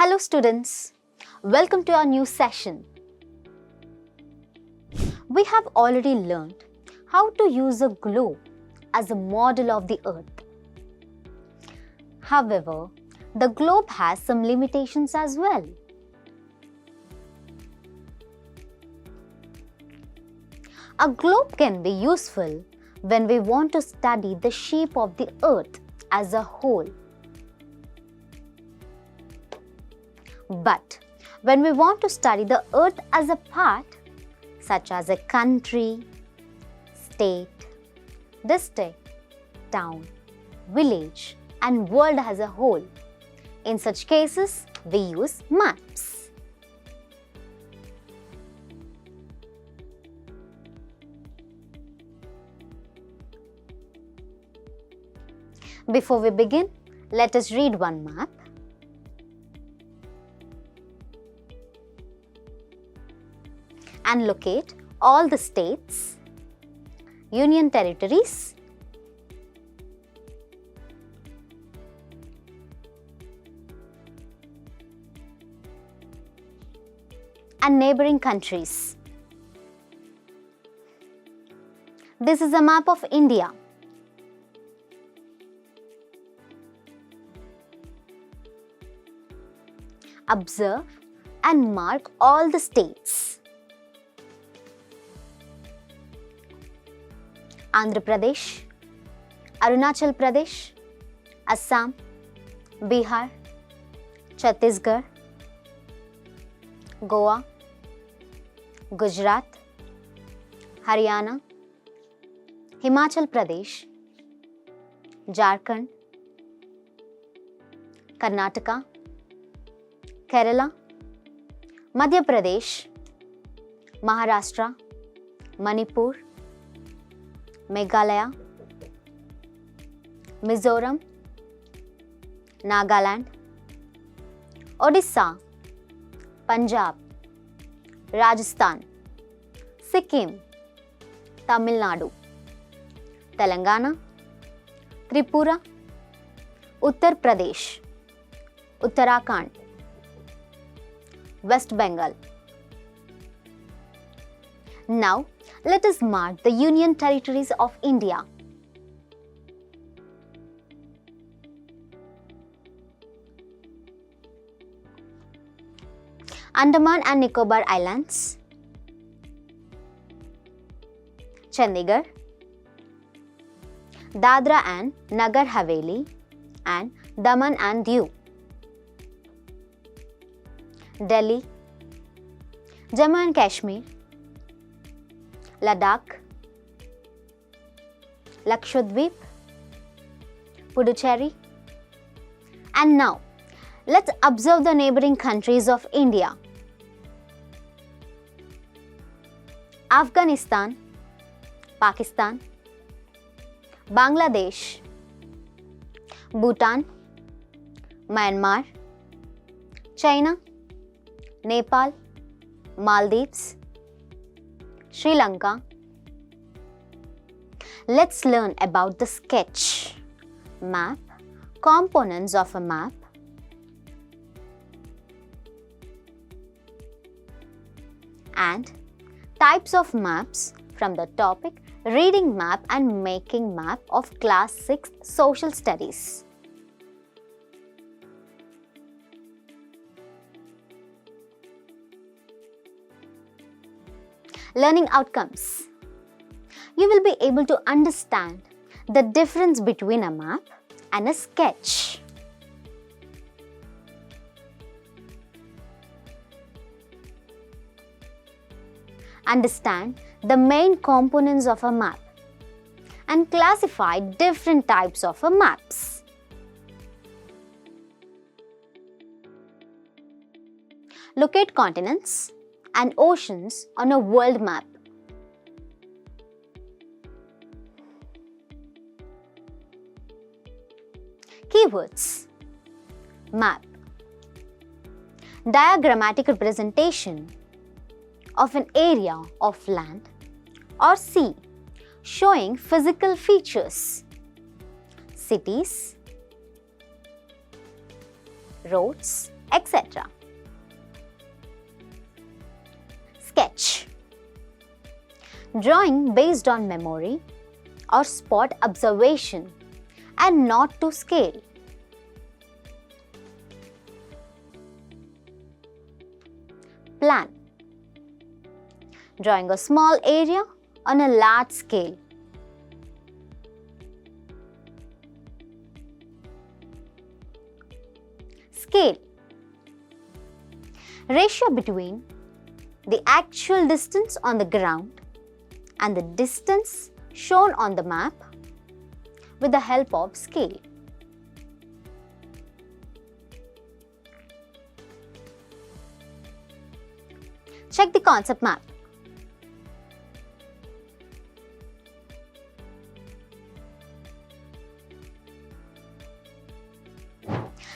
Hello students, welcome to our new session. We have already learned how to use a globe as a model of the earth. However, the globe has some limitations as well. A globe can be useful when we want to study the shape of the earth as a whole. But when we want to study the earth as a part, such as a country, state, district, town, village, and world as a whole, in such cases, we use maps. Before we begin, let us read one map. And locate all the states, union territories, and neighboring countries. This is a map of India. Observe and mark all the states. Andhra Pradesh, Arunachal Pradesh, Assam, Bihar, Chhattisgarh, Goa, Gujarat, Haryana, Himachal Pradesh, Jharkhand, Karnataka, Kerala, Madhya Pradesh, Maharashtra, Manipur, Meghalaya, Mizoram, Nagaland, Odisha, Punjab, Rajasthan, Sikkim, Tamil Nadu, Telangana, Tripura, Uttar Pradesh, Uttarakhand, West Bengal. Now, let us mark the Union Territories of India. Andaman and Nicobar Islands, Chandigarh, Dadra and Nagar Haveli, and Daman and Diu, Delhi, Jammu and Kashmir, Ladakh, Lakshadweep, Puducherry. And now, let's observe the neighboring countries of India. Afghanistan, Pakistan, Bangladesh, Bhutan, Myanmar, China, Nepal, Maldives, Sri Lanka. Let's learn about the sketch, map, components of a map, and types of maps from the topic Reading Map and Making Map of Class 6 Social Studies. Learning outcomes. You will be able to understand the difference between a map and a sketch. Understand the main components of a map and classify different types of maps. Locate continents and oceans on a world map. Keywords. Map. Diagrammatic representation of an area of land or sea showing physical features, cities, roads, etc. Sketch. Drawing based on memory or spot observation and not to scale. Plan. Drawing a small area on a large scale. Scale. Ratio between the actual distance on the ground and the distance shown on the map with the help of scale. Check the concept map.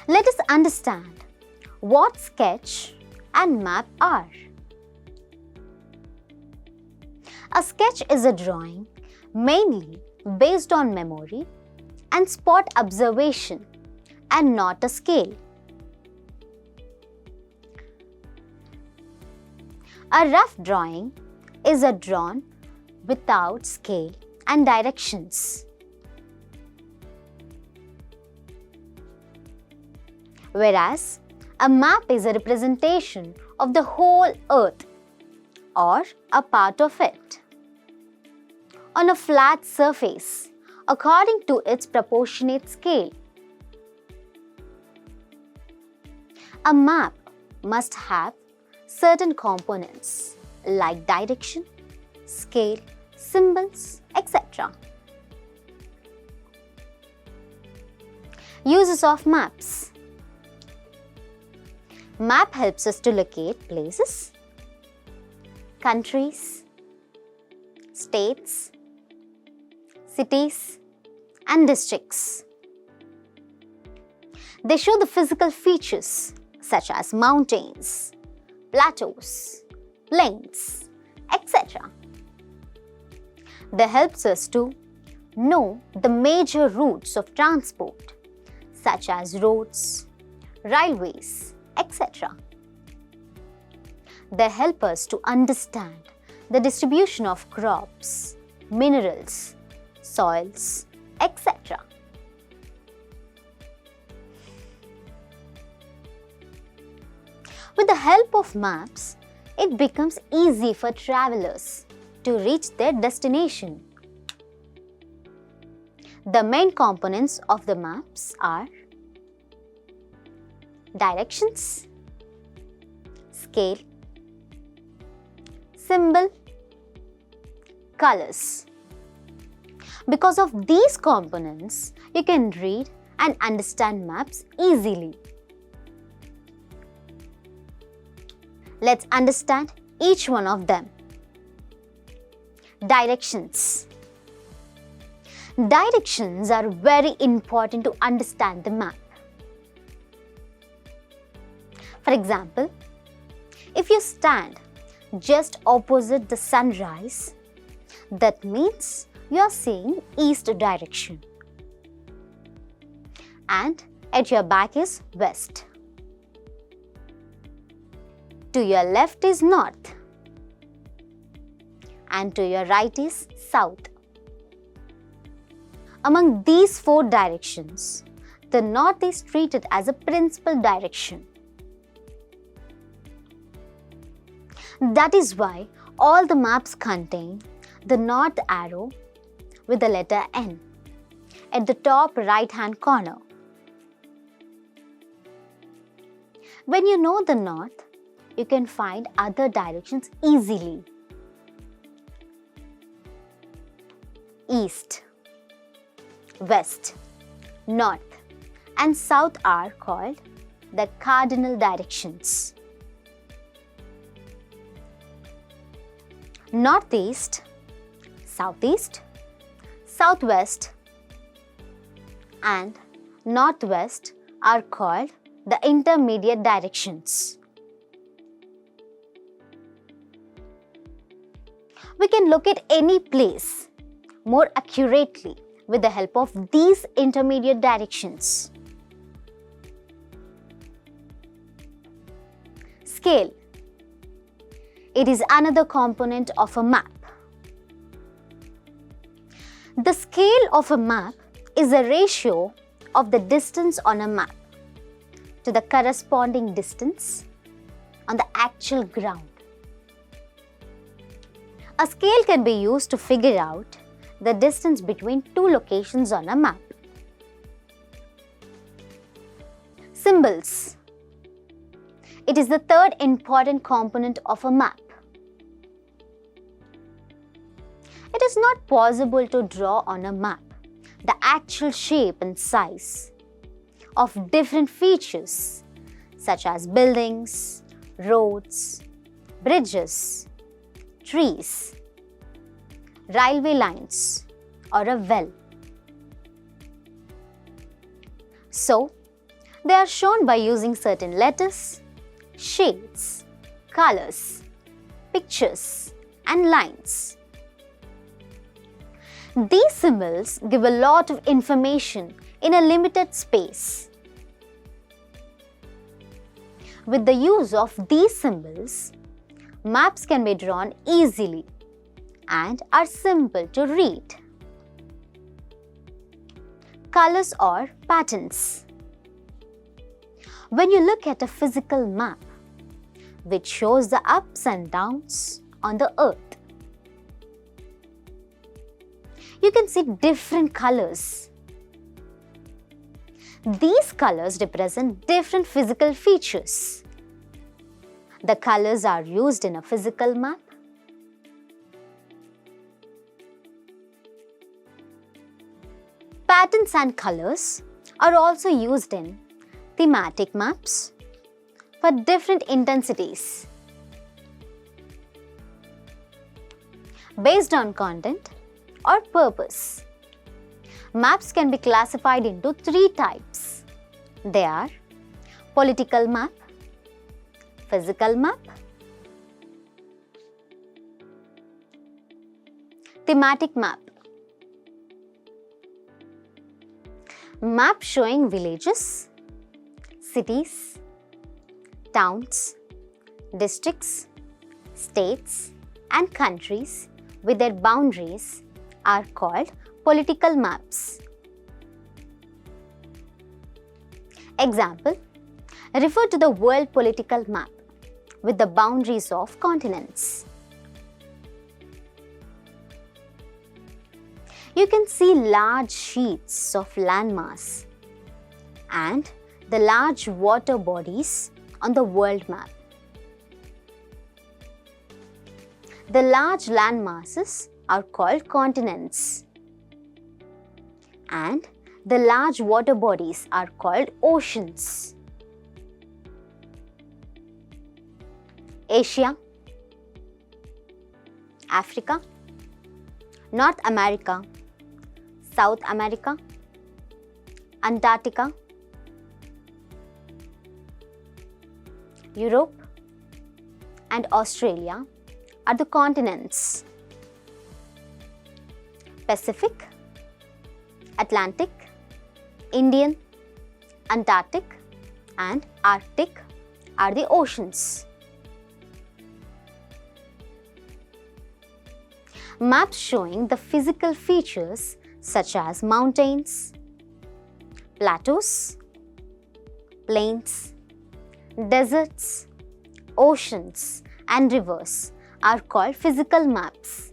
Let us understand what sketch and map are. A sketch is a drawing mainly based on memory and spot observation and not a scale. A rough drawing is a drawn without scale and directions. Whereas a map is a representation of the whole earth or a part of it on a flat surface according to its proportionate scale. A map must have certain components like direction, scale, symbols, etc. Uses of maps. Map helps us to locate places, countries, states, cities, and districts. They show the physical features such as mountains, plateaus, plains, etc. They helps us to know the major routes of transport such as roads, railways, etc. They help us to understand the distribution of crops, minerals, soils, etc. With the help of maps, it becomes easy for travelers to reach their destination. The main components of the maps are directions, scale, symbol, colors. Because of these components, you can read and understand maps easily. Let's understand each one of them. Directions. Directions are very important to understand the map. For example, if you stand just opposite the sunrise, that means you are seeing east direction. And at your back is west. To your left is north. And to your right is south. Among these four directions, the north is treated as a principal direction. That is why all the maps contain the north arrow with the letter N at the top right-hand corner. When you know the north, you can find other directions easily. East, west, north, and south are called the cardinal directions. Northeast, southeast, southwest, and northwest are called the intermediate directions. We can locate any place more accurately with the help of these intermediate directions. Scale. It is another component of a map. The scale of a map is a ratio of the distance on a map to the corresponding distance on the actual ground. A scale can be used to figure out the distance between two locations on a map. Symbols. It is the third important component of a map. It is not possible to draw on a map the actual shape and size of different features such as buildings, roads, bridges, trees, railway lines, or a well. So, they are shown by using certain letters, shades, colors, pictures, and lines. These symbols give a lot of information in a limited space. With the use of these symbols, maps can be drawn easily and are simple to read. Colors or patterns. When you look at a physical map, which shows the ups and downs on the earth, you can see different colors. These colors represent different physical features. The colors are used in a physical map. Patterns and colors are also used in thematic maps for different intensities. Based on content or purpose, maps can be classified into three types. They are political map, physical map, thematic map. Map showing villages, cities, towns, districts, states, and countries with their boundaries are called political maps. Example, refer to the world political map with the boundaries of continents. You can see large sheets of landmass and the large water bodies on the world map. The large land masses are called continents and the large water bodies are called oceans. Asia, Africa, North America, South America, Antarctica, Europe, and Australia are the continents. Pacific, Atlantic, Indian, Antarctic, and Arctic are the oceans. Maps showing the physical features such as mountains, plateaus, plains, deserts, oceans, and rivers are called physical maps.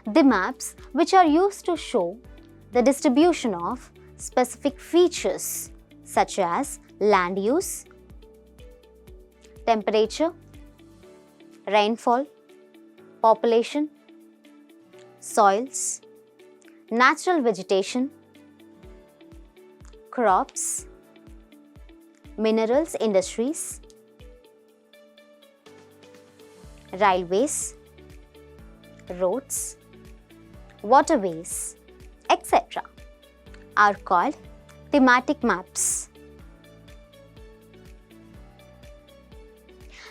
The maps which are used to show the distribution of specific features such as land use, temperature, rainfall, population, soils, natural vegetation, crops, minerals industries, railways, roads, waterways, etc. are called thematic maps.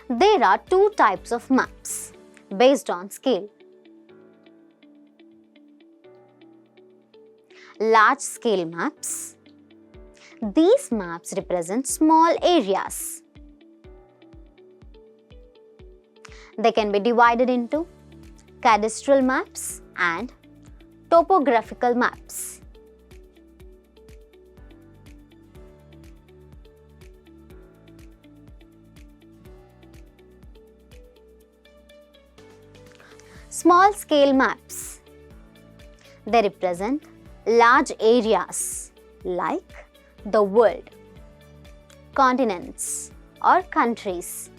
There are two types of maps based on scale. Large scale maps These maps represent small areas. They can be divided into cadastral maps and topographical maps. Small scale maps. They represent large areas like the world, continents or countries.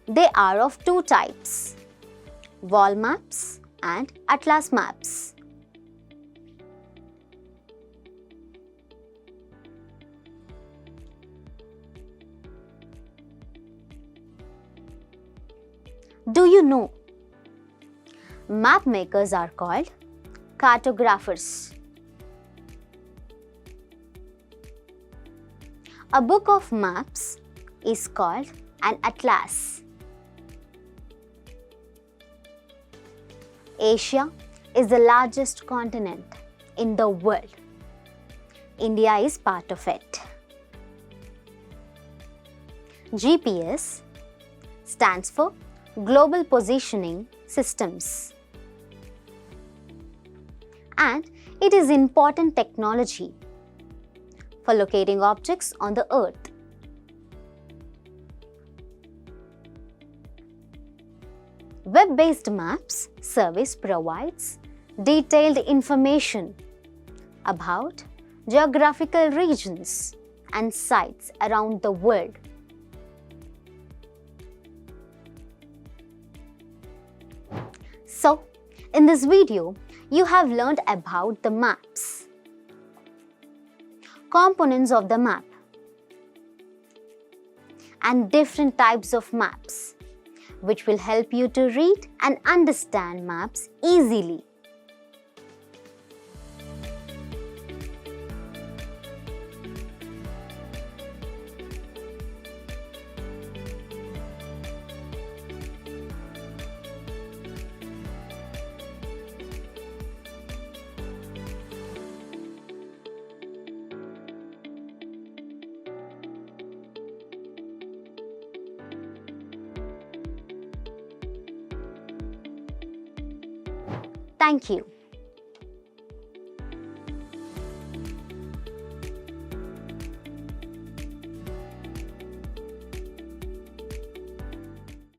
They are of two types, wall maps and atlas maps. Do you know? Map makers are called cartographers. A book of maps is called an atlas. Asia is the largest continent in the world. India is part of it. GPS stands for Global Positioning Systems, and it is important technology for locating objects on the earth. Web-based maps service provides detailed information about geographical regions and sites around the world. So, in this video, you have learned about the maps, components of the map, and different types of maps, which will help you to read and understand maps easily. Thank you.